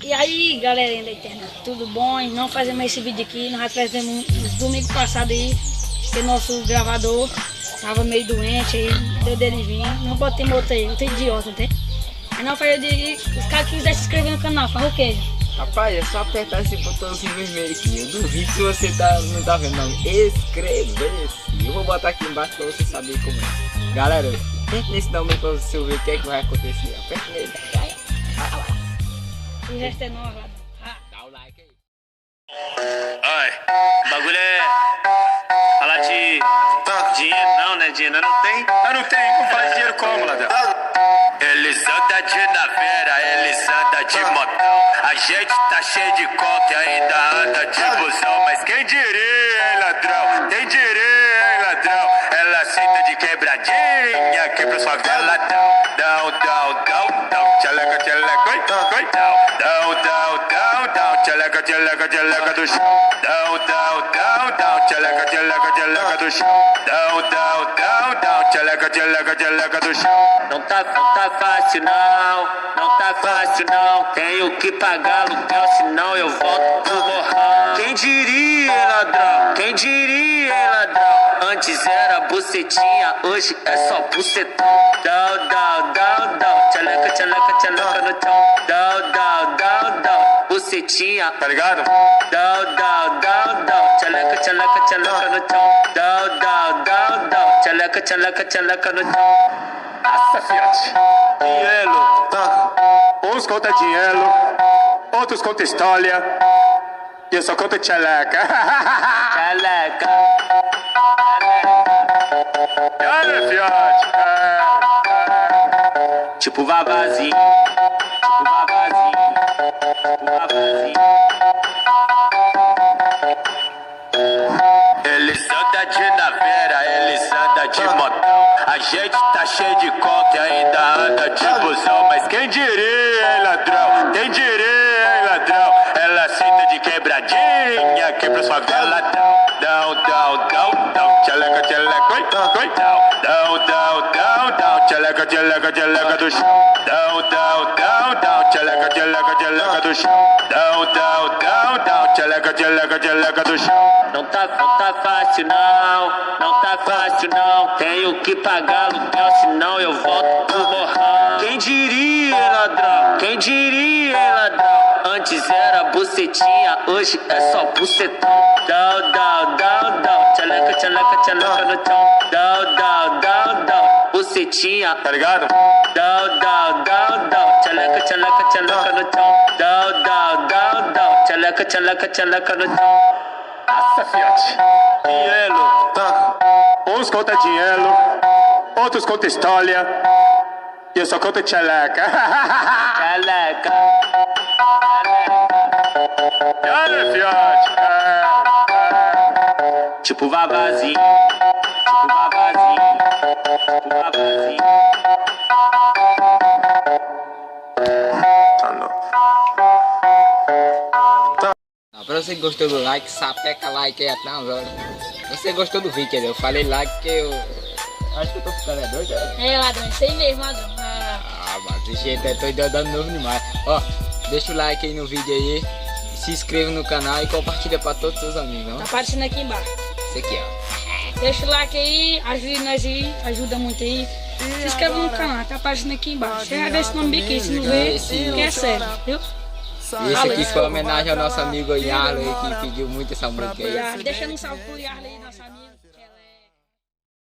E aí, galerinha da internet, tudo bom? Não fazemos esse vídeo aqui, nós já fizemos domingo passado aí, que nosso gravador tava meio doente aí, deu dele vir, não botei outro aí, outro idiota, né? Aí não faz os caras que quiserem se inscrever no canal, faz o quê? Rapaz, é só apertar esse botãozinho vermelho aqui. Eu duvido se você não tá vendo, não. Inscrever-se. Eu vou botar aqui embaixo pra você saber como é. Galera, aperte nesse nome pra você ver o que é que vai acontecer. Aperte nele. O resto é nós lá. Dá o like aí. Oi, o bagulho é falar de dinheiro, não, né? Dinheiro não tem. Eu não tenho, vamos falar de dinheiro como, ladrão? Eles andam de naveira, eles andam de motão. A gente tá cheio de conta e ainda anda de busão. Mas quem diria, hein, ladrão? Quem diria, hein, ladrão? Ela aceita de quebradinha, quebra sua vela, down, tchaleca, tchaleca, oi, down, tchaleca, tchaleca do chão, down, tchaleca, tchaleca do chão, down, tchaleca, tchaleca do chão. Não tá fácil não tá fácil não. Tenho que pagar aluguel, senão eu volto pro morrão. Quem diria, hein, ladrão? Quem diria, hein, ladrão? Antes era bucetinha, hoje é só bucetão. Down, tchaleca no chão. Down, bucetinha, tá ligado? Down, tchaleca no chão. Down, tchaleca no chão. Nossa, fiote. Dinheiro, uns conta dinheiro, outros conta história, e eu só conto tchaleca. Tchaleca. E olha, fiote. Tipo vavazinho, Eles andam de naveira, eles andam de motão. A gente tá cheio de conta e ainda anda de busão. Mas quem diria, hein, ladrão? Quem diria, hein, ladrão? Ela aceita de quebradinha, quebra sua vela, down, tchaleca, oi, down, tchaleca do chão, down, tchaleca do chão, down, tchaleca do chão. Não tá fácil não, tenho que pagar aluguel, senão eu volto pro morrão. Quem diria, hein, ladrão? Quem diria, hein, ladrão? Antes era bucetinha, hoje é só bucetão. Down, tchaleca no chão. Down, bucetinha, tá ligado? Down, tchaleca no chão. Down, tchaleca no chão. Nossa, fiote. Dinheiro, uns conta dinheiro, outros conta história, e eu só conto tchaleca. Tchaleca. E olha, fiote. Tipo vavazinho, Pra você que gostou do like, sapeca like aí até umas horas. Você gostou do vídeo, quer dizer, eu falei like porque eu acho que eu tô ficando doido. É, ladrão, isso aí mesmo, ladrão. Mas esse jeito é doido, dando novo demais. Ó, deixa o like aí no vídeo aí, se inscreva no canal e compartilha pra todos os seus amigos, não? Tá aparecendo aqui embaixo. Isso aqui, ó. Deixa o like aí, ajuda nós aí, ajuda muito aí. Se inscreva no canal, tá aparecendo aqui embaixo. Você já vê esse nome bem aqui, se não vê, que é sério, viu? E esse aqui foi uma homenagem ao nosso amigo Yarley, que pediu muito essa música aí. Deixa um salve pro Yarley, nosso amigo.